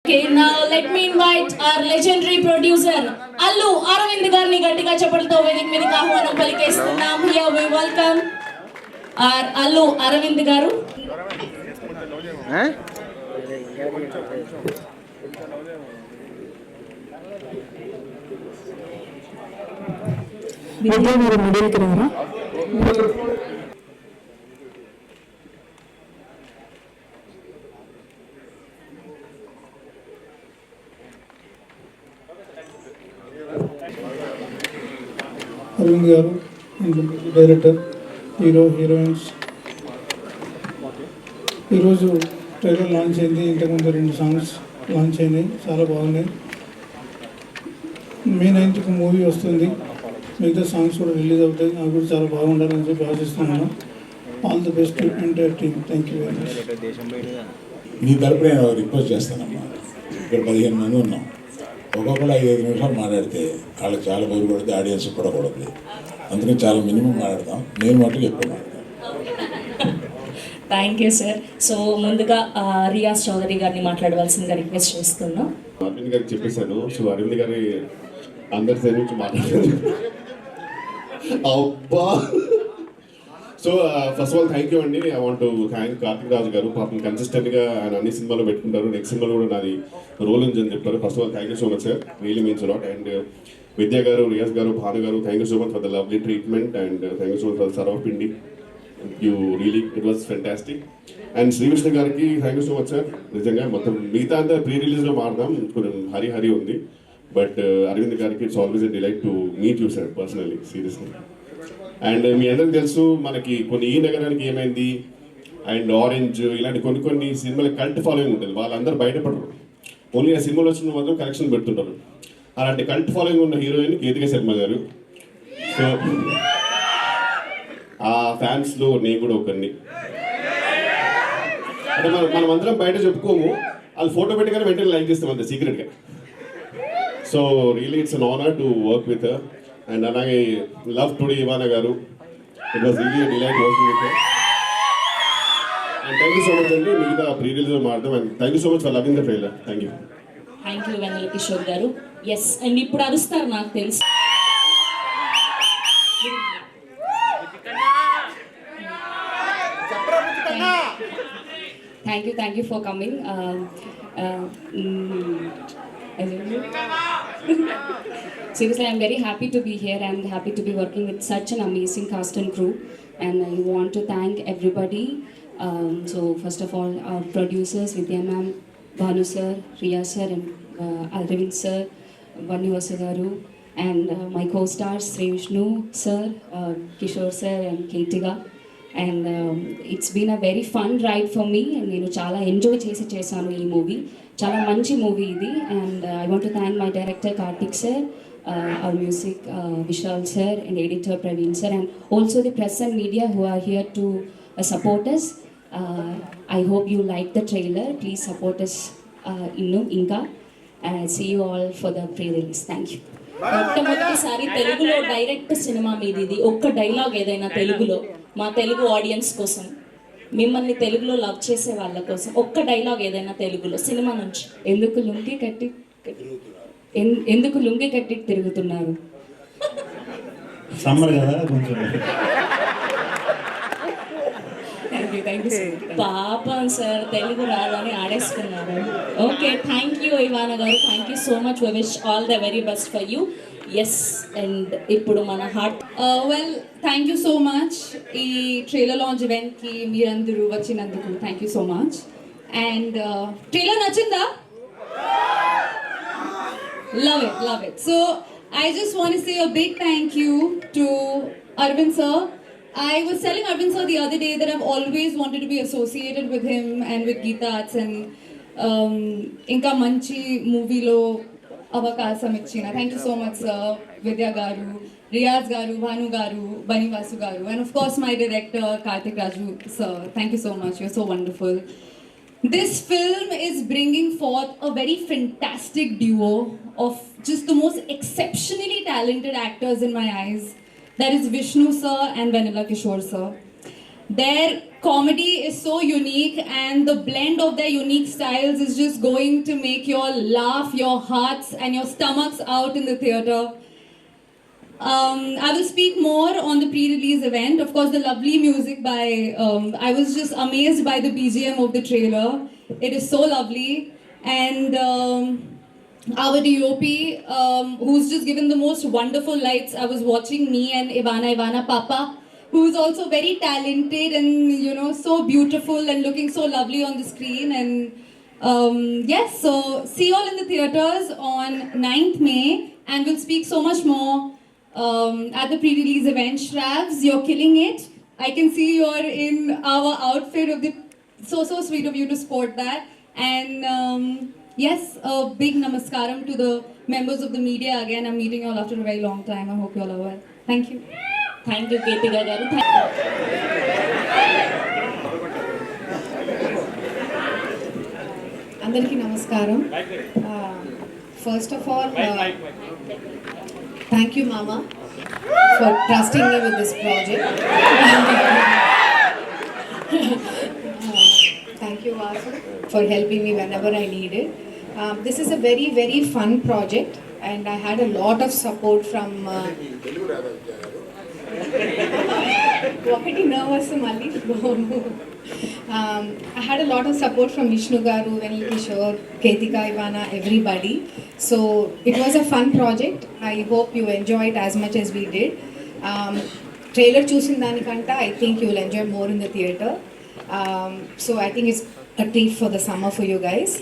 Okay, now let me invite our legendary producer Allu Aravind garni గట్టిగా చప్పట్లతో వేదిక మీదకి ఆహ్వానం పలికేస్తున్నాం. Here we welcome our Allu Aravind garu. విద్యా గారు మొదలుకి రారా. అరవింద్ గారు డైరెక్టర్, హీరో, హీరోయిన్స్. ఈరోజు ట్రైలర్ లాంచ్ అయింది. ఇంతకుముందు 2 సాంగ్స్ లాంచ్ అయినాయి, చాలా బాగున్నాయి. మే 9th మూవీ వస్తుంది, మిగతా సాంగ్స్ కూడా రిలీజ్ అవుతాయి. అవి కూడా చాలా బాగుండాలని చెప్పి ఆశిస్తున్నాను. All the best entire team. Thank you very much. నీ తరపు నేను రిక్వెస్ట్ చేస్తానమ్మా. ఇక్కడ 15 మంది ఉన్నాం, ఒక్కొక్కరు 5-5 నిమిషాలు మాట్లాడితే వాళ్ళకి చాలా బోరు కొడితే ఆడియన్స్ కూడా కొడుతుంది. అందుకని చాలా మినిమం మాట్లాడతాం. నేను మటుకు ఎక్కువ మాట్లాడతాను. Thank you sir. సో ముందుగా రియాజ్ చౌదరి గారిని మాట్లాడవలసిందిగా రిక్వెస్ట్ చేస్తున్నాం. అరవింద్ గారికి చెప్పేశాను. సో అరవింద్ గారి అందరి సైడ్ నుంచి మాట్లాడారు. అబ్బా. So first of all thank you అండి. I want to thank Karthik Raju garu. పాపం కన్సిస్టెంట్గా ఆయన అన్ని సినిమాలో పెట్టుకుంటారు. నెక్స్ట్ సినిమాలో కూడా నాది రోల్ ఉంది అని చెప్పారు. First of all thank you so much sir, really means lot. And Vidya garu, Riyaz garu, Bhanu garu, thank you so much for the lovely treatment. And thank you so much for sarva pindi. You really it was fantastic. And Srikrishna గారికి thank you so much sir. నిజంగా మొత్తం మిగతా అంతా pre రిలీజ్లో మారుదాం, కొంచెం హరి ఉంది. But Aravind గారికి it's always a delight to meet you sir personally, seriously. And మీ అందరికి తెలుసు మనకి కొన్ని ఈ నగరానికి ఏమైంది అండ్ ఆరెంజ్ ఇలాంటి కొన్ని సినిమాల కల్ట్ ఫాలోయింగ్ ఉంటుంది. వాళ్ళందరూ బయటపడరు, ఓన్లీ ఆ సినిమాలో వచ్చిన మాత్రం కలెక్షన్ పెడుతుంటారు. అలాంటి కల్ట్ ఫాలోయింగ్ ఉన్న హీరోయిన్ కేతిక శర్మ గారు. సో ఆ ఫ్యాన్స్లో నేను కూడా ఒకరిని. అంటే మనం అందరం బయట చెప్పుకోము, వాళ్ళు ఫోటో పెట్టగానే వెంటనే లైక్ చేస్తాం అంతే సీక్రెట్గా. So really it's an honour to work with her. And అలాగే love today Ivana garu, it was really delight working with her. And thank you so much అండి. మిగతా ప్రీ రిలీజ్ మాట్లాడదాం. And thank you so much for loving the trailer. Thank you. Thank you Vennela Kishore garu. Yes, and ఇప్పుడు అరుస్తారు నాకు తెలుసు. Thank you for coming. Seriously, I'm very happy to be here and happy to be working with such an amazing cast and crew. And I want to thank everybody. So first of all, our producers, Vidya ma'am, Bhanu sir, Riya sir, and Aravind sir, Vanu Vasagaru, and my co-stars, Sri Vishnu sir, Kishore sir, and Keitiga. And it's been a very fun ride for me. And నేను చాలా enjoy చేశాను ఈ movie. చాలా మంచి movie ఇది. And I want to thank my director Karthik sir, our music Vishal sir, and editor Praveen sir, and also the press and media who are here to support us. I hope you like the trailer. Please support us ఇంకా. See you all for the pre-release. Thank you. మొట్టమొదటిసారి తెలుగులో direct cinema మీది ఇది. ఒక్క dialogue ఏదైనా తెలుగులో మా Telugu audience కోసం, మిమ్మల్ని తెలుగులో లవ్ చేసే వాళ్ళ కోసం ఒక్క డైలాగ్ ఏదైనా తెలుగులో సినిమా నుంచి. ఎందుకు లుంగి కట్టి తిరుగుతున్నారు? సమ్మర్ కదా కొంచెం. పాపం సార్, తెలుగు రాదని ఆడేసుకున్నారు. ఓకే, థ్యాంక్ యూ ఇవానా గారు. Thank you so much. We wish all the very best for you. Yes, and ఇప్పుడు మన heart well thank you so much. ఈ ట్రైలర్ లాంచ్ ఈవెంట్కి మీరందరూ వచ్చినందుకు thank you so much. And trailer నచ్చిందా? Love it. So I just want to say a big thank you to Arvind sir. I was telling Arvind sir the other day that I've always wanted to be associated with him and with Geeta Arts, and inka manchi movie lo avakasam ichina. Thank you so much sir. Vidya garu, Riyaz garu, Bhanu garu, Bani Vasu garu, and of course my director Karthik Raju sir. Thank you so much. You're so wonderful. This film is bringing forth a very fantastic duo of just the most exceptionally talented actors in my eyes. That is Vishnu sir and Vanilla Kishore sir. Their comedy is so unique, and the blend of their unique styles is just going to make you all laugh your hearts and your stomachs out in the theatre. I will speak more on the pre-release event. Of course, the lovely music by, I was just amazed by the BGM of the trailer. It is so lovely. And our DOP, who's just given the most wonderful lights. I was watching me and Ivana Papa, who's also very talented and, you know, so beautiful and looking so lovely on the screen. And yes, so see you all in the theatres on 9th May, and we'll speak so much more at the pre-release event. Shravs, you're killing it. I can see you're in our outfit of the, so sweet of you to sport that. And yes, a big namaskaram to the members of the media. Again, I'm meeting you all after a very long time. I hope you all are well. Thank you. Thank you, Ketika garu. అందరికీ నమస్కారం. First of all thank you mama for trusting me with this project. Thank you Vasu for helping me whenever I needed. This is a very very fun project and I had a lot of support from ఒకటి nervous మళ్ళీ I had a lot of support from Vishnu Garu, Venil Kishore, Ketika, Ivana, everybody. So it was a fun project. I hope you enjoyed as much as we did. Trailer choosing danikanta, I think you will enjoy more in the theatre. So I think it's a treat for the summer for you guys.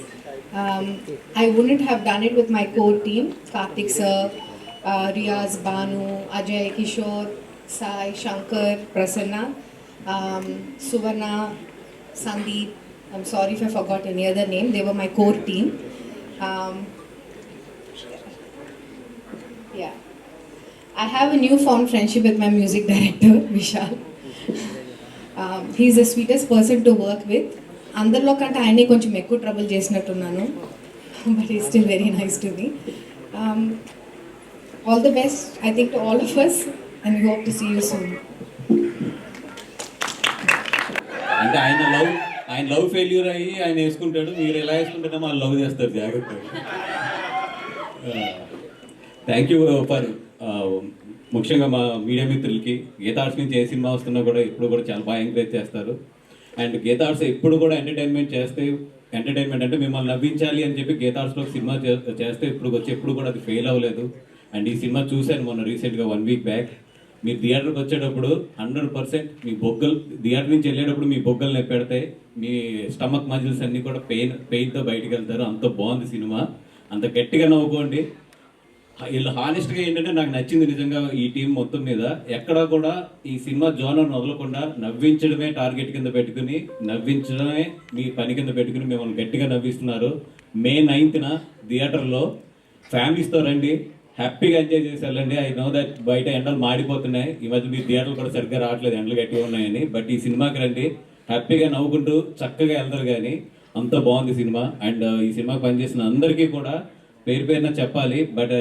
I wouldn't have done it with my core team, Karthik sir, Riyaz, Banu, Ajay, Kishore, Sai, Shankar, Prasanna, Suvarna, Sandeep. I'm sorry if I forgot any other name. They were my core team. Yeah. I have a newfound friendship with my music director, Vishal. He's the sweetest person to work with. అందరిలో కంటే ఆయనే కొంచెం ఎక్కువ trouble చేసినట్టున్నాను, but he's still very nice to me. All the best, I think, to all of us, and we hope to see you soon. అంటే ఆయన love failure అయ్యి ఆయన వేసుకుంటాడు, మీరు ఎలా వేసుకుంటారో వాళ్ళు లవ్ చేస్తారు. జాగ్రత్త. థ్యాంక్ యూ ఫర్ ముఖ్యంగా మా మీడియా మిత్రులకి. గీతా ఆర్ట్స్ నుంచి ఏ సినిమా వస్తున్నా కూడా ఎప్పుడు కూడా చాలా బాగా ఎంకరేజ్ చేస్తారు. అండ్ గీతా ఆర్ట్స్ ఎప్పుడు కూడా ఎంటర్టైన్మెంట్ అంటే మిమ్మల్ని నవ్వించాలి అని చెప్పి గీతా ఆర్ట్స్లో సినిమా చేస్తే ఎప్పుడు కూడా అది ఫెయిల్ అవ్వలేదు. అండ్ ఈ సినిమా చూశాను మొన్న రీసెంట్గా 1 week బ్యాక్. మీరు థియేటర్కి వచ్చేటప్పుడు 100% మీ బొగ్గలు, థియేటర్ నుంచి వెళ్ళేటప్పుడు మీ బొగ్గలు నొప్పెడతాయి, మీ స్టమక్ మజిల్స్ అన్నీ కూడా పెయిన్తో బయటికి వెళ్తారు. అంత బాగుంది సినిమా, అంత గట్టిగా నవ్వుకోండి. వీళ్ళు హానెస్ట్గా ఏంటంటే నాకు నచ్చింది నిజంగా ఈ టీం మొత్తం మీద. ఎక్కడా కూడా ఈ సినిమా జోనర్ వదలకుండా నవ్వించడమే టార్గెట్ కింద పెట్టుకుని, నవ్వించడమే మీ పని కింద పెట్టుకుని మిమ్మల్ని గట్టిగా నవ్విస్తున్నారు. May 9th థియేటర్లో ఫ్యామిలీస్తో రండి, హ్యాపీగా ఎంజాయ్ చేసి వెళ్ళండి. ఐ నో దట్ బయట ఎండలు మాడిపోతున్నాయి, ఈ మధ్య మీ థియేటర్లు కూడా సరిగ్గా రావట్లేదు, ఎండలు గట్టిగా ఉన్నాయని. బట్ ఈ సినిమాకి రండి, హ్యాపీగా నవ్వుకుంటూ చక్కగా వెళ్తారు. కానీ అంత బాగుంది సినిమా. అండ్ ఈ సినిమాకి పనిచేసిన అందరికీ కూడా పేరున చెప్పాలి. బట్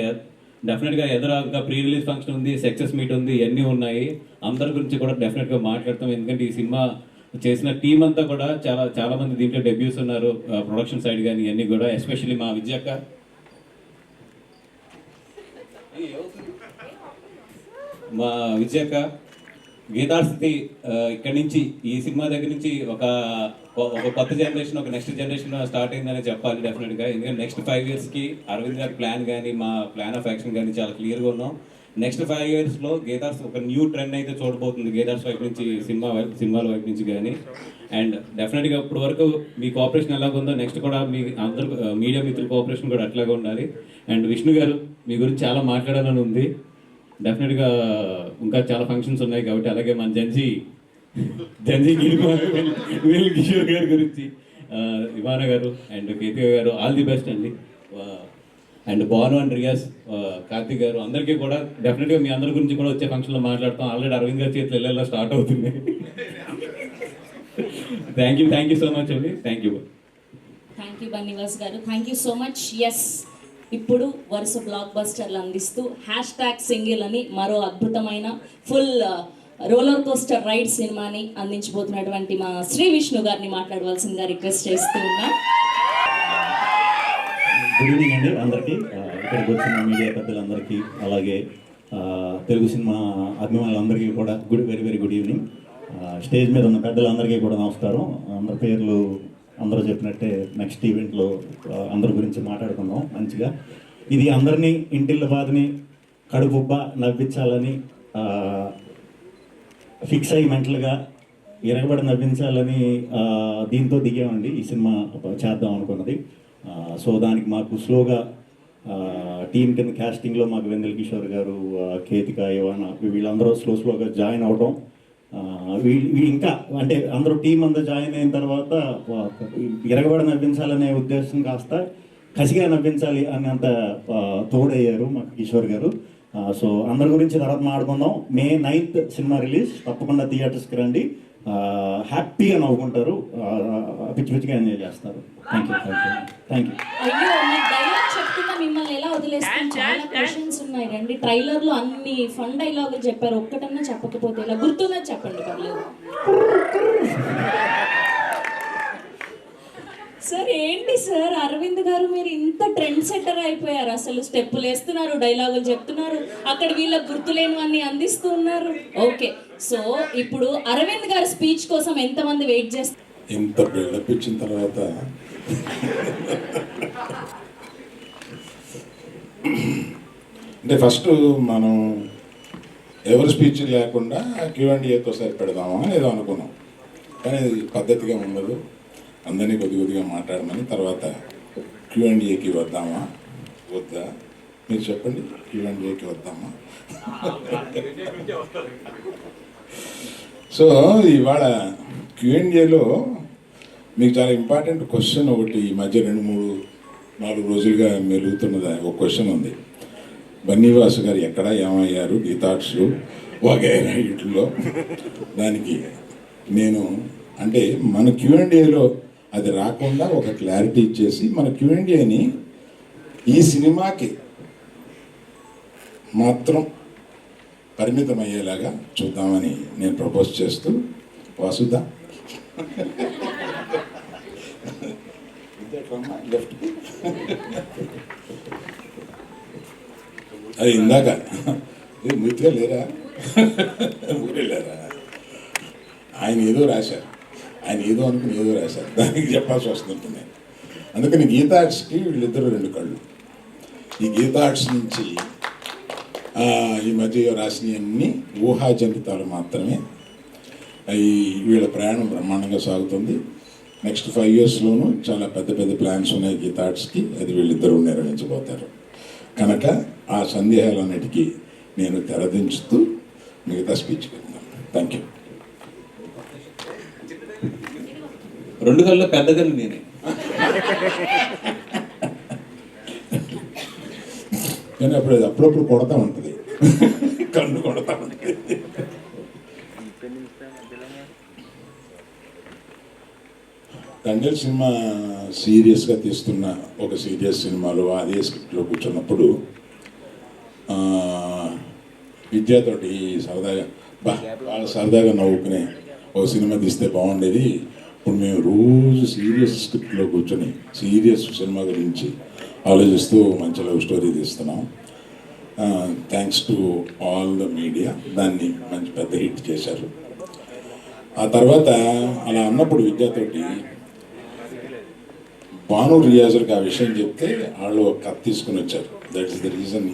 డెఫినెట్గా ఇంకా ప్రీ రిలీజ్ ఫంక్షన్ ఉంది, సక్సెస్ మీట్ ఉంది, ఇవన్నీ ఉన్నాయి. అందరి గురించి కూడా డెఫినెట్గా మాట్లాడతాం. ఎందుకంటే ఈ సినిమా చేసిన టీం అంతా కూడా చాలా మంది దీంట్లో డెబ్యూస్ ఉన్నారు, ప్రొడక్షన్ సైడ్ కానీ ఇవన్నీ కూడా. ఎస్పెషల్లీ మా విజయక్క, గీతా ఆర్ట్స్ ఇక్కడి నుంచి ఈ సినిమా దగ్గర నుంచి ఒక కొత్త జనరేషన్, ఒక నెక్స్ట్ జనరేషన్ స్టార్ట్ అయిందని చెప్పాలి డెఫినెట్గా. ఎందుకంటే నెక్స్ట్ 5 yearsకి అరవింద్ గారి ప్లాన్ కానీ మా ప్లాన్ ఆఫ్ యాక్షన్ కానీ చాలా క్లియర్గా ఉన్నాం. నెక్స్ట్ 5 yearsలో గీతా ఆర్ట్స్ ఒక న్యూ ట్రెండ్ అయితే చూడబోతుంది, గీతా ఆర్ట్స్ వైపు నుంచి సినిమాల వైపు నుంచి కానీ. అండ్ డెఫినెట్గా ఇప్పటి వరకు మీ కోఆపరేషన్ ఎలాగ ఉందో నెక్స్ట్ కూడా మీ అందరూ మీడియా మిత్రుల కోఆపరేషన్ కూడా అట్లాగే ఉండాలి. అండ్ విష్ణు గారు, మీ గురించి చాలా మాట్లాడాలని ఉంది. డెఫినెట్గా ఇంకా చాలా ఫంక్షన్స్ ఉన్నాయి కాబట్టి. అలాగే మన జంజీ వీల్ కిషోర్ గారి గురించి, ఇవానా గారు అండ్ కేతిక గారు, ఆల్ ది బెస్ట్ అండి. అండ్ బాను అండ్ రియాజ్, కార్తిక్ గారు, అందరికీ కూడా డెఫినెట్గా మీ అందరి గురించి కూడా వచ్చే ఫంక్షన్లో మాట్లాడతాం. ఆల్రెడీ అరవింద్ గారి చేతిలో వెళ్ళేలా స్టార్ట్ అవుతుంది. థ్యాంక్ యూ సో మచ్ అండి. థ్యాంక్ యూ బన్నివాస్ గారు, thank you so much. Yes, ఇప్పుడు వరుస బ్లాక్ బస్టర్లు అందిస్తూ #సింగిల్ అని మరో అద్భుతమైన ఫుల్ రోలర్ కోస్టర్ రైడ్ సినిమాని అందించబోతున్నటువంటి మా శ్రీ విష్ణు గారిని మాట్లాడవలసిందిగా రిక్వెస్ట్ చేస్తూ ఉన్నా. గుడ్ ఈవినింగ్ అండి అందరికీ, ఇక్కడికి వచ్చిన మీడియా పెద్దలందరికీ, అలాగే తెలుగు సినిమా అభిమానులందరికీ కూడా very very good evening. Stage మీద ఉన్న పెద్దలందరికీ కూడా నమస్కారం. అందరి పేర్లు అందరూ చెప్పినట్టే నెక్స్ట్ ఈవెంట్లో అందరి గురించి మాట్లాడుకుందాం మంచిగా. ఇది అందరినీ ఇంటిళ్ళ బాధని కడుపుబ్బ నవ్వించాలని ఫిక్స్ అయ్యి మెంటల్గా ఎరగబడి నవ్వించాలని దీంతో దిగామండి ఈ సినిమా చేద్దాం అనుకున్నది. సో దానికి మాకు స్లోగా టీం కింద క్యాస్టింగ్లో మాకు వెన్నెల కిషోర్ గారు, కేతిక, ఇవానా వీళ్ళందరూ స్లోగా జాయిన్ అవడం, ఇంకా అంటే అందరూ టీం అంతా జాయిన్ అయిన తర్వాత ఎరగబడి నవ్వించాలనే ఉద్దేశం కాస్త కసిగా నవ్వించాలి అనేంత తోడయ్యారు మాకు కిషోర్ గారు. సో అందరి గురించి తర్వాత మాట్లాడుకుందాం. May 9th సినిమా రిలీజ్, తప్పకుండా థియేటర్స్కి రండి, హ్యాపీగా నవ్వుకుంటారు, పిచ్చి పిచ్చిగా ఎంజాయ్ చేస్తారు. Thank you. అయ్యో, మీ డైలాగ్ చెప్తున్నా మిమ్మల్ని ఎలా వదిలేస్తాం? చాలా క్వశ్చన్స్ ఉన్నాయి. రండి, ట్రైలర్లో అన్ని ఫన్ డైలాగులు చెప్పారు, ఒక్కటన్నా చెప్పకపోతే ఇలా గుర్తున్నది చెప్పండి పర్లేదు. సార్ ఏంటి సార్ అరవింద్ గారు, మీరు ఇంత ట్రెండ్ సెట్టర్ అయిపోయారు. అసలు స్టెప్పులు వేస్తున్నారు, డైలాగులు చెప్తున్నారు, అక్కడ వీళ్ళకి గుర్తులేనివన్నీ అందిస్తూ ఉన్నారు. ఓకే, సో ఇప్పుడు అరవింద్ గారి స్పీచ్ కోసం ఎంతమంది వెయిట్ చేస్తారు? ఇంత బిల్డప్ ఇచ్చిన తర్వాత అంటే ఫస్ట్ మనం ఎవరి స్పీచ్ లేకుండా Q&Aతో సరిపెడదామా అని ఏదో అనుకున్నాం, కానీ అది పద్ధతిగా ఉండదు. అందరినీ కొద్దిగా మాట్లాడమని తర్వాత Q&Aకి వద్దామా వద్దా మీరు చెప్పండి. Q&Aకి వద్దామా? సో ఇవాళ Q&Aలో మీకు చాలా ఇంపార్టెంట్ క్వశ్చన్ ఒకటి ఈ మధ్య 2-3-4 రోజులుగా మెలుగుతున్నది ఒక క్వశ్చన్ ఉంది. బన్నీవాసు గారు ఎక్కడ ఏమయ్యారు, గీతార్ట్స్ వగైరా వీటిల్లో. దానికి నేను అంటే మన Q&Aలో అది రాకుండా ఒక క్లారిటీ ఇచ్చేసి మన Q&Aని ఈ సినిమాకి మాత్రం పరిమితం అయ్యేలాగా చూద్దామని నేను ప్రపోజ్ చేస్తూ, వాసుదా అది ఇందాక మూర్తిగా లేరా, ఊరే లేరా, ఆయన ఏదో రాశారు, ఆయన ఏదో అనుకుని ఏదో రాశారు, దానికి చెప్పాల్సి వస్తుంది. అందుకని గీతా ఆర్ట్స్కి వీళ్ళిద్దరూ 2 కళ్ళు. ఈ గీతా ఆర్ట్స్ నుంచి ఈ మధ్య రాసినవన్నీ ఊహాజనితాలు మాత్రమే. వీళ్ళ ప్రయాణం బ్రహ్మాండంగా సాగుతుంది. నెక్స్ట్ 5 yearsలోనూ చాలా పెద్ద ప్లాన్స్ ఉన్నాయి గీతా ఆర్ట్స్కి, అది వీళ్ళిద్దరూ నిర్వహించబోతారు. కనుక ఆ సందేహాలన్నిటికీ నేను తెరదించుతూ మిగతా స్పీచ్ పెడతాను. Thank you. 2 కళ్ళు పెద్ద కళ్ళు నేనే. కానీ అప్పుడప్పుడు కొడతా ఉంటుంది, కళ్ళు కొడతా ఉంటుంది. తండ్రి సినిమా సీరియస్గా తీస్తున్న ఒక సీరియస్ సినిమాలో అదే స్క్రిప్ట్లో కూర్చున్నప్పుడు విద్యతోటి సరదాగా వాళ్ళు సరదాగా నవ్వుకునే ఓ సినిమా తీస్తే బాగుండేది. ఇప్పుడు మేము రోజు సీరియస్ స్క్రిప్ట్లో కూర్చొని సీరియస్ సినిమా గురించి ఆలోచిస్తూ మంచి లవ్ స్టోరీ తీస్తున్నాం. Thanks to all the media, దాన్ని మంచి పెద్ద హిట్ చేశారు. ఆ తర్వాత అలా అన్నప్పుడు విద్యతోటి భాను రియాజులకు ఆ విషయం చెప్తే వాళ్ళు ఒక కథ తీసుకుని వచ్చారు. That is the reason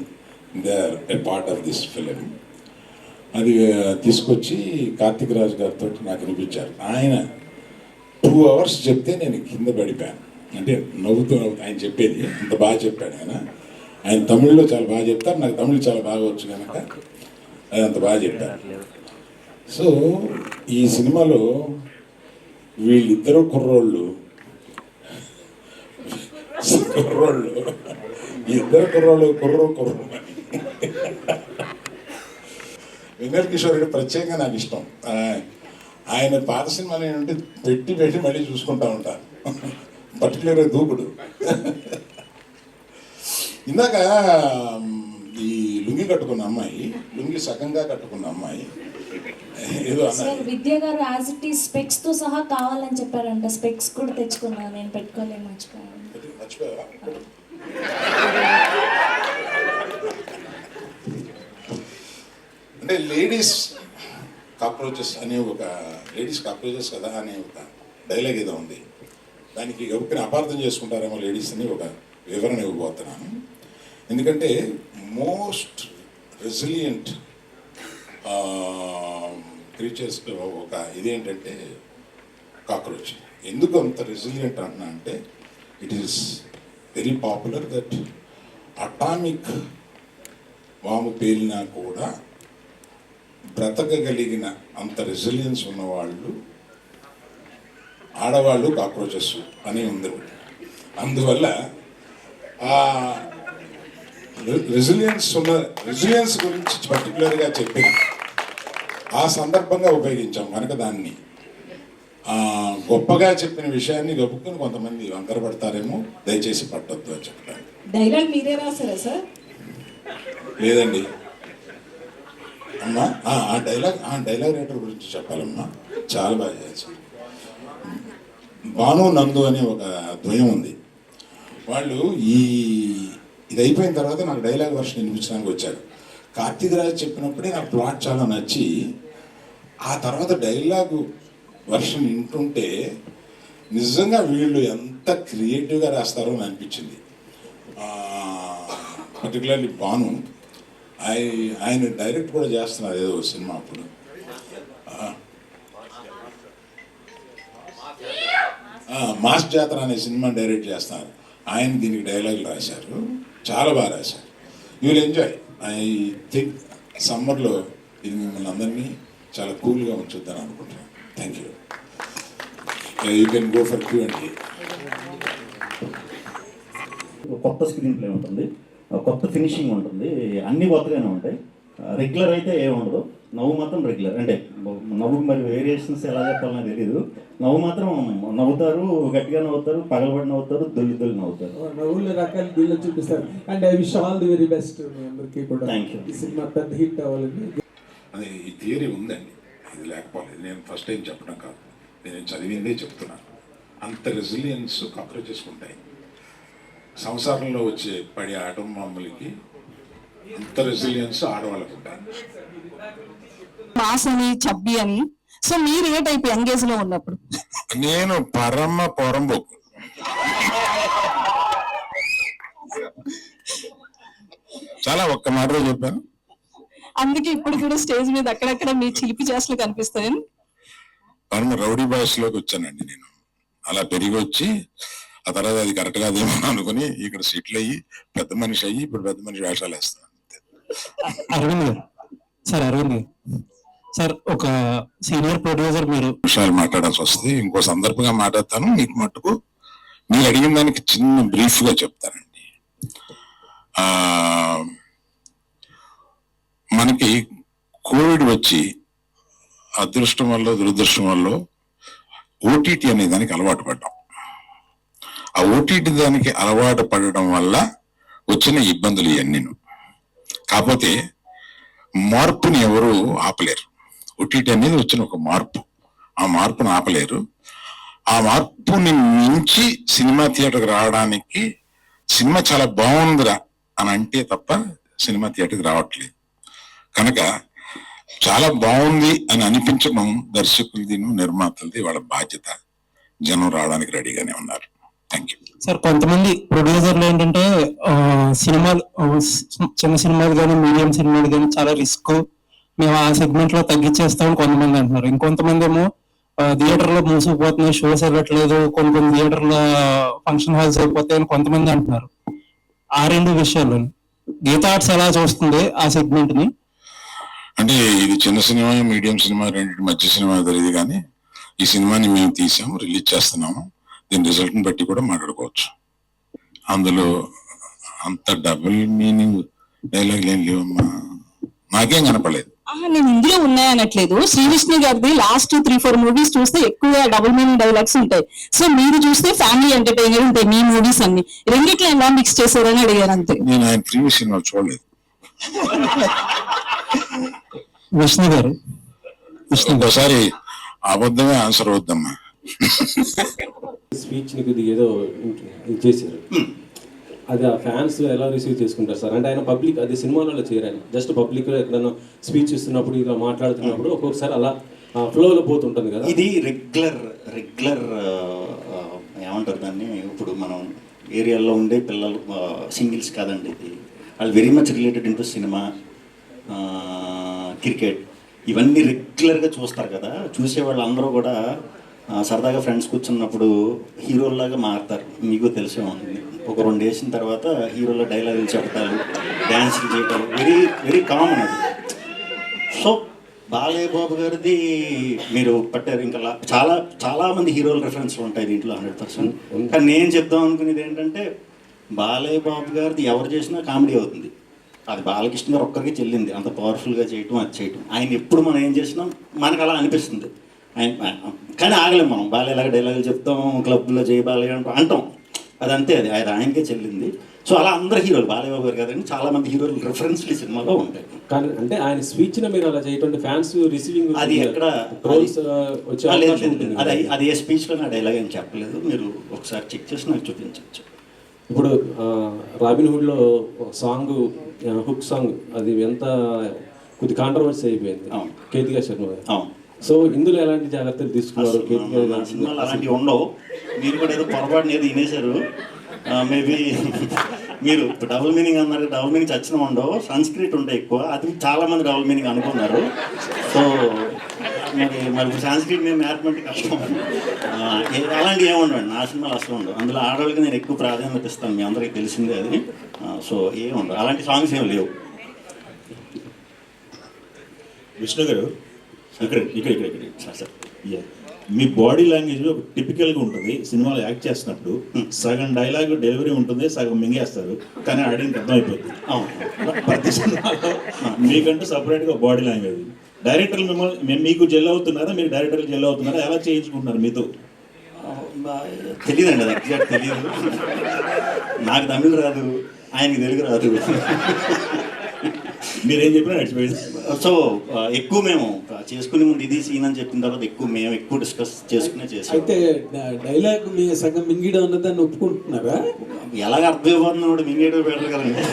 they are a part of this film. అది తీసుకొచ్చి కార్తిక్ రాజు గారితో నాకు వినిపించారు. ఆయన 2 hours చెప్తే నేను కింద పడిపోయాను. అంటే నవ్వుతూ ఆయన చెప్పేది అంత బాగా చెప్పాడు. ఆయన తమిళ్లో చాలా బాగా చెప్తారు, నాకు తమిళ్ చాలా బాగా వచ్చు కనుక అది అంత బాగా చెప్పారు. సో ఈ సినిమాలో వీళ్ళిద్దరు కుర్రోళ్ళు ఇద్దరు కుర్రోళ్ళు కుర్రు వెన్నెల కిషోర్ గారు ప్రత్యేకంగా నాకు ఇష్టం. ఆయన పాత సినిమాలు ఏంటంటే పెట్టి మళ్ళీ చూసుకుంటా ఉంటారు, పర్టికులర్గా దూకుడు. ఇందాక ఈ లుంగి కట్టుకున్న అమ్మాయి, లుంగి సగంగా కట్టుకున్న అమ్మాయి ఏదో సార్ అన్నారు. విద్య గారు యాజ్ ఇట్ ఈ స్పెక్స్ తో సహా కావాలని చెప్పారంట. స్పెక్స్ కూడా తెచ్చుకున్నాను, నేను పెట్టుకోలేము, మర్చిపోయాను. మర్చిపోయావా? అంటే లేడీస్ కాక్రోచెస్ అనే ఒక లేడీస్ కాక్రోచెస్ కదా అనే ఒక డైలాగ్ ఏదో ఉంది. దానికి ఎవరికైనా అపార్థం చేసుకుంటారేమో లేడీస్ అని ఒక వివరణ ఇవ్వబోతున్నాను. ఎందుకంటే మోస్ట్ రెసిలియంట్ క్రీచర్స్లో ఒక ఇదేంటంటే కాక్రోచ్. ఎందుకు అంత రెసిలియంట్ అంటున్నా అంటే it is very popular that atomic bomb పేలినా కూడా బ్రతకగలిగిన అంత రెసిలియన్స్ ఉన్నవాళ్ళు ఆడవాళ్ళు కాక్రోచెస్ అని ఉంది. అందువల్ల ఆ రెసిలియన్స్ గురించి పర్టికులర్గా చెప్పిన ఆ సందర్భంగా ఉపయోగించాం కనుక దాన్ని గొప్పగా చెప్పిన విషయాన్ని గొప్పకుని కొంతమంది వంకరపడతారేమో, దయచేసి పట్టొద్దు అని చెప్తాను. డైలాగ్ మీరే రాసారా సార్? లేదండి అమ్మా, ఆ డైలాగ్ రైటర్ గురించి చెప్పాలమ్మా, చాలా బాగా చేశారు. భాను నందు అనే ఒక ద్వయం ఉంది. వాళ్ళు ఇది అయిపోయిన తర్వాత నాకు డైలాగ్ వర్షన్ వినిపించడానికి వచ్చారు. కార్తీక్ రాజ్ చెప్పినప్పుడే నాకు ప్లాట్ చాలా నచ్చి ఆ తర్వాత డైలాగు వర్షన్ వింటుంటే నిజంగా వీళ్ళు ఎంత క్రియేటివ్గా రాస్తారో అని అనిపించింది. పర్టికులర్లీ భాను ఆయన డైరెక్ట్ కూడా చేస్తున్నారు ఏదో సినిమా. అప్పుడు మాస్ జాతర అనే సినిమా డైరెక్ట్ చేస్తున్నారు. ఆయన దీనికి డైలాగులు రాశారు, చాలా బాగా రాశారు. You will enjoy. I think సమ్మర్లో ఇది మిమ్మల్ని అందరినీ చాలా కూల్గా ఉంచుద్దని అనుకుంటున్నాను. Thank you. You can go for Q&A. కొత్త స్క్రీన్ ప్లే ఉంటుంది, కొత్త ఫినిషింగ్ ఉంటుంది, అన్నీ కొత్తగానే ఉంటాయి. రెగ్యులర్ అయితే ఏముండదు, నవ్వు మాత్రం రెగ్యులర్. అంటే నవ్వు మరి వేరియేషన్స్ ఎలా చెప్పాలని తెలియదు. నవ్వు మాత్రం నవ్వుతారు, గట్టిగా నవ్వుతారు, పగలబడి నవ్వుతారు, దొల్లి నవ్వుతారు. నవ్వుల రకాలు దీనిలో చూపిస్తారు. And I wish all the very best మీ అందరికీ కూడా. Thank you. ఈ సినిమా పెద్ద హిట్ అవ్వాలని. అది ఈ థియరీ ఉందండి, ఇది లేకపోలేదు. నేను ఫస్ట్ టైం చెప్పడం కాదు, నేను చదివిందే చెప్తున్నాను. అంత రెసిలియన్స్ కాక్రోచెస్ ఉంటాయి. సంసారంలో వచ్చే పడే ఆటం బాంబులకి అంత రెసిలియన్స్ ఆడవాళ్ళకు ఉంటాయి. మాస్ అని చబ్బి అని. సో మీరు ఏ టైప్ యంగేజ్ లో ఉన్నప్పుడు? నేను పరమ పొరంబోకు. చాలా ఒక్క మాటలో చెప్పాను. అందుకే ఇప్పుడు కూడా స్టేజ్ మీద అక్కడక్కడ మీ చిలిపి చేష్టలు కనిపిస్తాయి. పరమ రౌడీ బాయ్స్లోకి వచ్చానండి నేను. అలా పెరిగి వచ్చి ఆ తర్వాత అది కరెక్ట్ కాదేమో అనుకుని ఇక్కడ సెటిల్ అయ్యి పెద్ద మనిషి అయ్యి ఇప్పుడు పెద్ద మనిషి వేషాలు వేస్తాను. అరవింద్ గారు, అరవింద్ గారు సార్, ఒక సీనియర్ ప్రొడ్యూసర్ మీరు. విషయాలు మాట్లాడాల్సి వస్తుంది, ఇంకో సందర్భంగా మాట్లాడతాను. మీకు మట్టుకు మీరు అడిగిన దానికి చిన్న బ్రీఫ్గా చెప్తానండి. మనకి కోవిడ్ వచ్చి అదృష్టం వల్ల దురదృష్టం వల్ల ఓటీటీ అనే దానికి అలవాటు పడ్డాం. ఆ ఓటీటీ దానికి అలవాటు పడడం వల్ల వచ్చిన ఇబ్బందులు ఇవన్నీ. కాకపోతే మార్పుని ఎవరు ఆపలేరు. ఓటీటీ అనేది వచ్చిన ఒక మార్పు, ఆ మార్పును ఆపలేరు. ఆ మార్పుని మించి సినిమా థియేటర్కి రావడానికి సినిమా చాలా బాగుందిరా అని అంటే తప్ప సినిమా థియేటర్కి రావట్లేదు. కనుక చాలా బాగుంది అని అనిపించడం దర్శకులది, నిర్మాతలది వాళ్ళ బాధ్యత. జనం రావడానికి రెడీగానే ఉన్నారు. Thank you sir. కొంతమంది ప్రొడ్యూసర్లు ఏంటంటే సినిమాలు, చిన్న సినిమాలు కానీ మీడియం సినిమాలు కానీ చాలా రిస్క్, మేము ఆ సెగ్మెంట్ లో తగ్గించేస్తామని కొంతమంది అంటున్నారు. ఇంకొంతమంది ఏమో థియేటర్లో మూసుకుపోతున్నాయి, షోస్ వెళ్ళట్లేదు, కొన్ని థియేటర్ల ఫంక్షన్ హాల్స్ అయిపోతాయని కొంతమంది అంటున్నారు. ఆ రెండు విషయాలు గీతా ఆర్ట్స్ ఎలా చూస్తుంది ఆ సెగ్మెంట్ ని? అంటే ఇది చిన్న సినిమా, మీడియం సినిమా, రెండింటి మధ్య సినిమా తెలియదు. కానీ ఈ సినిమాని మేము తీసాము, రిలీజ్ చేస్తున్నాము. దీని రిజల్ట్ని బట్టి కూడా మాట్లాడుకోవచ్చు. అందులో అంత డబుల్ మీనింగ్ డైలాగ్ ఏం లేవమ్మా, నాకేం కనపడలేదు. నేను ఇందులో ఉన్నాయనట్లేదు. శ్రీ విష్ణు గారిది లాస్ట్ 3-4 మూవీస్ చూస్తే ఎక్కువ డబుల్ మీనింగ్ డైలాగ్స్ ఉంటాయి. సో మీరు చూస్తే ఫ్యామిలీ ఎంటర్టైనర్ ఉంటాయి మీ మూవీస్ అన్ని. రెండిట్లో ఎలా మిక్స్ చేశారని అడిగారు అంతే. నేను ఆయన ప్రీవియస్ సినిమాలు చూడలేదు. విష్ణు గారు, ఇంకోసారి అబద్ధమే ఆన్సర్ అవుద్దమ్మా. స్పీచ్ ని కొద్దిగా ఏదో ఇది చేశారు, అది ఆ ఫ్యాన్స్ ఎలా రిసీవ్ చేసుకుంటారు సార్? అంటే ఆయన పబ్లిక్, అది సినిమాలలో చేయరు, ఆయన జస్ట్ పబ్లిక్ ఎక్కడైనా స్పీచ్ ఇస్తున్నప్పుడు ఇలా మాట్లాడుతున్నప్పుడు ఒక్కొక్కసారి అలా ఫ్లోలో పోతుంటుంది కదా. ఇది రెగ్యులర్ ఏమంటారు దాన్ని, ఇప్పుడు మనం ఏరియాలో ఉండే పిల్లలు సింగిల్స్ కాదండి, ఇది వాళ్ళు very much related into cinema, cricket, ఇవన్నీ రెగ్యులర్గా చూస్తారు కదా. చూసే వాళ్ళందరూ కూడా సరదాగా ఫ్రెండ్స్ కూర్చున్నప్పుడు హీరోల్లాగా మారుతారు. మీకు తెలిసే ఉంది, ఒక 2 వేసిన తర్వాత హీరోల డైలాగులు చెప్తారు, డ్యాన్సులు చేయటం వెరీ వెరీ కామన్ అది. సో బాలయ్య బాబు గారిది మీరు పట్టారు, ఇంకా చాలా మంది హీరోల రెఫరెన్స్లు ఉంటాయి దీంట్లో 100%. కానీ నేను చెప్దాం అనుకునేది ఏంటంటే, బాలయ్య బాబు గారిది ఎవరు చేసినా కామెడీ అవుతుంది. అది బాలకృష్ణ గారు ఒక్కరికి చెల్లింది, అంత పవర్ఫుల్గా చేయటం, అది చేయటం. ఆయన ఎప్పుడు మనం ఏం చేసినా మనకు అలా అనిపిస్తుంది. కానీ ఆగలేం మనం, బాలయ్యలాగా డైలాగులు చెప్తాం, క్లబ్లో చేయి బాలయ్య అంటాం, అదంతే, అది ఆయనకే చెల్లింది. సో అలా అందరు హీరోలు, బాలయ్య బాబు గారు కాదండి, చాలా మంది హీరోలు రెఫరెన్స్లు ఈ సినిమాలో ఉంటాయి. కానీ అంటే ఆయన స్పీచ్ మీరు అలా చేయటం ఫ్యాన్స్ రిసీవింగ్ అది ఎక్కడ అది ఏ స్పీచ్లో నా డైలాగ్ అని చెప్పలేదు, మీరు ఒకసారి చెక్ చేసి నాకు చూపించవచ్చు. ఇప్పుడు రాబిన్హుడ్లో సాంగ్, హుక్ సాంగ్, అది ఎంత కొద్ది కాంట్రవర్సీ అయిపోయింది కేతికా శర్మ గారు. సో ఇందులో ఎలాంటి జాగ్రత్తలు తీసుకున్నారు? సినిమాలు అలాంటివి ఉండవు, మీరు కూడా ఏదో పొరపాటున ఏదో వినేశారు. మేబీ మీరు డబుల్ మీనింగ్ అన్నారు, డబుల్ మీనింగ్ చచ్చిన ఉండవు, సంస్క్రిట్ ఉంటాయి ఎక్కువ, అది చాలామంది డబుల్ మీనింగ్ అనుకున్నారు. సో మరి సంస్క్రిట్ నేను నేర్పమంటే కష్టం. అలాంటివి ఏముండవండి నా సినిమాలు, అసలు ఉండవు. అందులో ఆడవాళ్ళకి నేను ఎక్కువ ప్రాధాన్యత ఇస్తాను, మీ అందరికీ తెలిసిందే అది. సో ఏముండవు, అలాంటి సాంగ్స్ ఏమి లేవు. విష్ణు గారు, ఇక్కడ సార్, మీ బాడీ లాంగ్వేజ్ ఒక టిపికల్గా ఉంటుంది. సినిమాలో యాక్ట్ చేస్తున్నప్పుడు సగం డైలాగ్ డెలివరీ ఉంటుంది, సగం మింగేస్తారు, కానీ ఆడియన్కి అర్థమైపోతుంది. ప్రతి సినిమాలో మీకంటూ సపరేట్గా బాడీ లాంగ్వేజ్. డైరెక్టర్లు మిమ్మల్ని మీకు జెల్ అవుతున్నారా, మీరు డైరెక్టర్లు జెల్ అవుతున్నారా, ఎలా చేయించుకుంటున్నారు మీతో? తెలియదండి, అది ఎగ్జాక్ట్ తెలియదు. నాకు తమిళ రాదు, ఆయనకి తెలుగు రాదు. మీరేం చెప్పినా నడిచిపోయింది. సో ఎక్కువ మేము చేసుకునే ముందు ఇది సీన్ అని చెప్పిన తర్వాత మేము ఎక్కువ డిస్కస్ చేసుకునే చేసాం. అయితే డైలాగ్ మీ సగం మింగిడం అన్నదాన్ని ఒప్పుకుంటున్నారా? ఎలాగ అర్థమైపోతుంది కూడా మింగేయడం బెటర్ కదండి.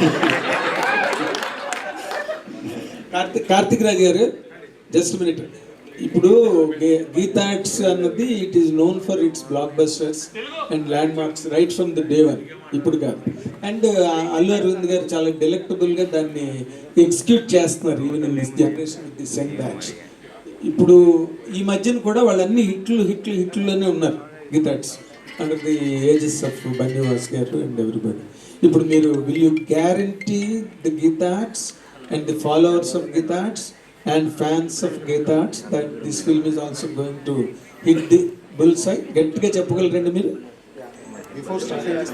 కార్తిక్ రాజ్ గారు, జస్ట్ మినిట్. ఇప్పుడు గీతాట్స్ అన్నది it is known for it's black busters and land marks right from the day 1, ఇప్పుడు కాదు. అండ్ అల్లు అరవింద్ గారు చాలా డెలెక్టబుల్గా దాన్ని ఎగ్జిక్యూట్ చేస్తున్నారు, even in this generation with this young batch. ఇప్పుడు ఈ మధ్యన కూడా వాళ్ళన్ని హిట్లులోనే ఉన్నారు గీతాట్స్, under the ages of Bunny Vas గారు అండ్ ఎవ్రీబడి. ఇప్పుడు మీరు will you guarantee the గీతాట్స్ and the followers of గీతాట్స్ and fans of Geethats that this film is also going to hit the bullseye? గట్టిగా చెప్పగలరండి మీరు? బిఫోర్ స్టార్టింగ్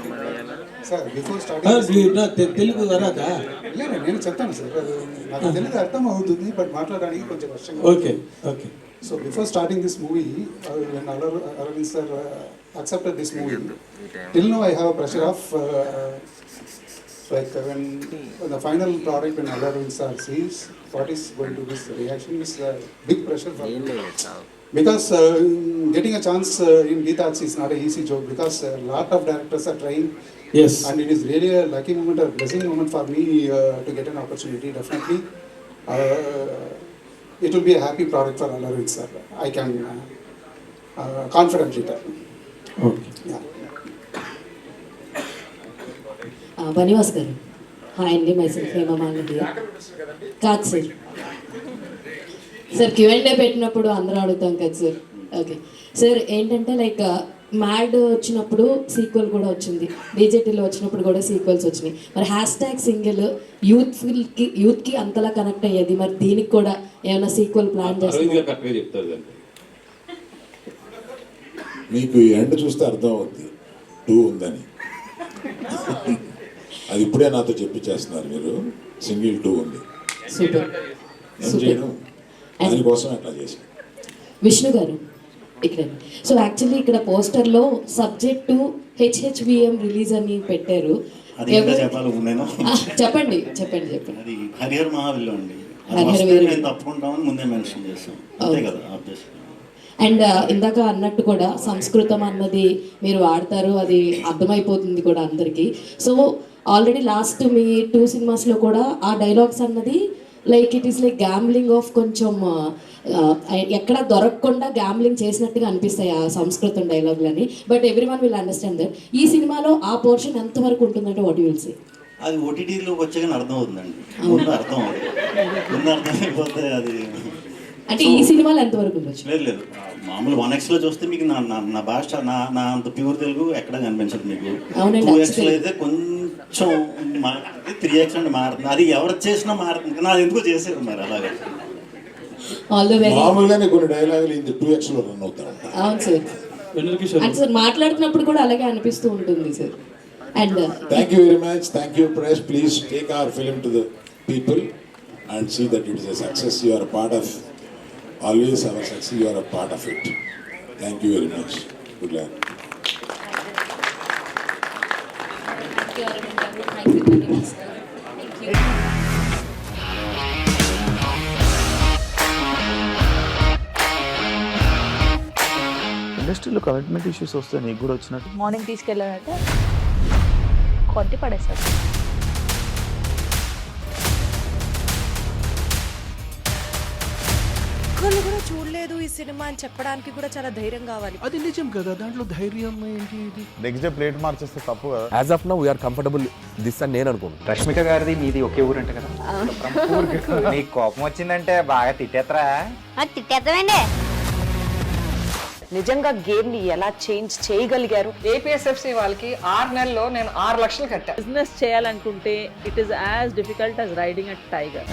తెలుగు వరాదా? లేదు, నేను చెప్తాను సార్, నాకు తెలుగు అర్థం అవుతుంది, బట్ మాట్లాడడానికి కొంచెం కష్టంగా. Okay. So before starting this movie, when Aravind sir accepted this movie, till now I have a pressure of like when the final product, when Aravind sir sees what is going to be the reaction, is a big pressure for me. Because getting a chance in Geethats is not an easy job, because a lot of directors are trying. Yes. And it is really a lucky moment, a blessing moment for me to get an opportunity. Definitely, it will be a happy product for Aravind sir. I can confidently tell. Okay. Yeah. Bunny Vas గారు, hi అండి, myself Hema Malini. కాదు sir, Q&A పెట్టినప్పుడు అందరూ అడుగుతాం కదా sir. Okay sir, ఏంటంటే like mad వచ్చినప్పుడు sequel కూడా వచ్చింది, బీజేటీలో వచ్చినప్పుడు కూడా సీక్వెల్స్ వచ్చినాయి. మరి హ్యాష్ట్యాగ్ సింగిల్ యూత్కి అంతలా కనెక్ట్ అయ్యేది, మరి దీనికి కూడా ఏమైనా సీక్వెల్ ప్లాన్ చేస్తారు? మీకు ఎండ్ చూస్తే అర్థం అవుతుంది 2 ఉందని. అది ఇప్పుడే నాతో చెప్పించేస్తున్నారు మీరు, సింగిల్ 2 ఉంది. ఏం చేయడం, దానికోసం అట్లా చేశాను. విష్ణు గారు ఇక్కడ, సో యాక్చువల్లీ ఇక్కడ పోస్టర్లో సబ్జెక్టు HHVM రిలీజ్ అని పెట్టారు. చెప్పండి. చెప్పండి. అది హరిహర్ మహావిల్లో అండి, అది వస్తే మేము తప్పుకుంటామని ముందే మెన్షన్ చేస్తాం, అంతే కదా ఆబ్వియస్. అండ్ ఇందాక అన్నట్టు కూడా సంస్కృతం అన్నది మీరు వాడతారు, అది అర్థమైపోతుంది కూడా అందరికీ. సో ఆల్రెడీ లాస్ట్ మీ 2 సినిమాస్లో కూడా ఆ డైలాగ్స్ అన్నది like it is like gambling of కొంచెం ఎక్కడ దొరకకుండా గ్యాంబ్లింగ్ చేసినట్టుగా అనిపిస్తాయి ఆ సంస్కృతం డైలాగులని. But everyone will understand that. ఈ సినిమాలో ఆ పోర్షన్ ఎంతవరకు ఉంటుందంటే వాట్ యు విల్ సే? అది ఓటీటీలోకి వచ్చాక అర్థం అవుతుందండి, ముందు అర్థం అయిపోతే అది అంటే ఈ సినిమాలో ఎంతవరకు ఉండొచ్చు? లేదు మామూలు 1xలో చూస్తే మీకు నా భాష నా అంత ప్యూర్ తెలుగు ఎక్కడ కనిపించదు మీకు. 2xలో అయితే కొంచెం మారుతుంది, 3x అంటే మారుతుంది. అది ఎవరు చేసినా మారుతుంది, నాది ఎందుకో చేసేది మరి అలాగే. మామూలుగానే కొన్ని డైలాగులు ఇది 2xలో రన్ అవుతారు. అవును సార్, అంటే సార్ మాట్లాడుతున్నప్పుడు కూడా అలాగే అనిపిస్తూ ఉంటుంది sir. And thank you very much, thank you press. Please take our film to the people and see that it is a success. You are a part of always our success. You are a part of it. Thank you very much. Good luck. Thank you, Arvind garu. Thank you very much, sir. Thank you. ఇండస్ట్రీలో commitment issues వస్తే నీకు కూడా వచ్చినట్టు? Morning తీసుకెళ్ళాడంటే కొట్టి పడేస్తాడు. ఒక్కళ్ళు కూడా చూడలేదు ఈ సినిమా అని చెప్పడానికి కూడా చాలా ధైర్యం కావాలి. అది నిజం కదా, దాంట్లో ధైర్యం ఏంటి? ఇది నెక్స్ట్ డే ప్లేట్ మార్చేస్తే తప్పు కదా. As of now we're comfortable this అని నేను అనుకుంటున్నాను. రష్మిక గారిది మీది ఒకే ఊరంట కదా? నీకు కోపం వచ్చిందంటే బాగా తిట్టేత్తరా? తిట్టేద్దామండి. నిజంగా గేమ్ ని ఎలా చేంజ్ చేయగలిగారు? ఏపీఎస్ఎఫ్సి వాళ్ళకి 6 నెలల్లో నేను 6 లక్షలు కట్టా. బిజినెస్ చేయాలనుకుంటే it is as difficult as riding a tiger.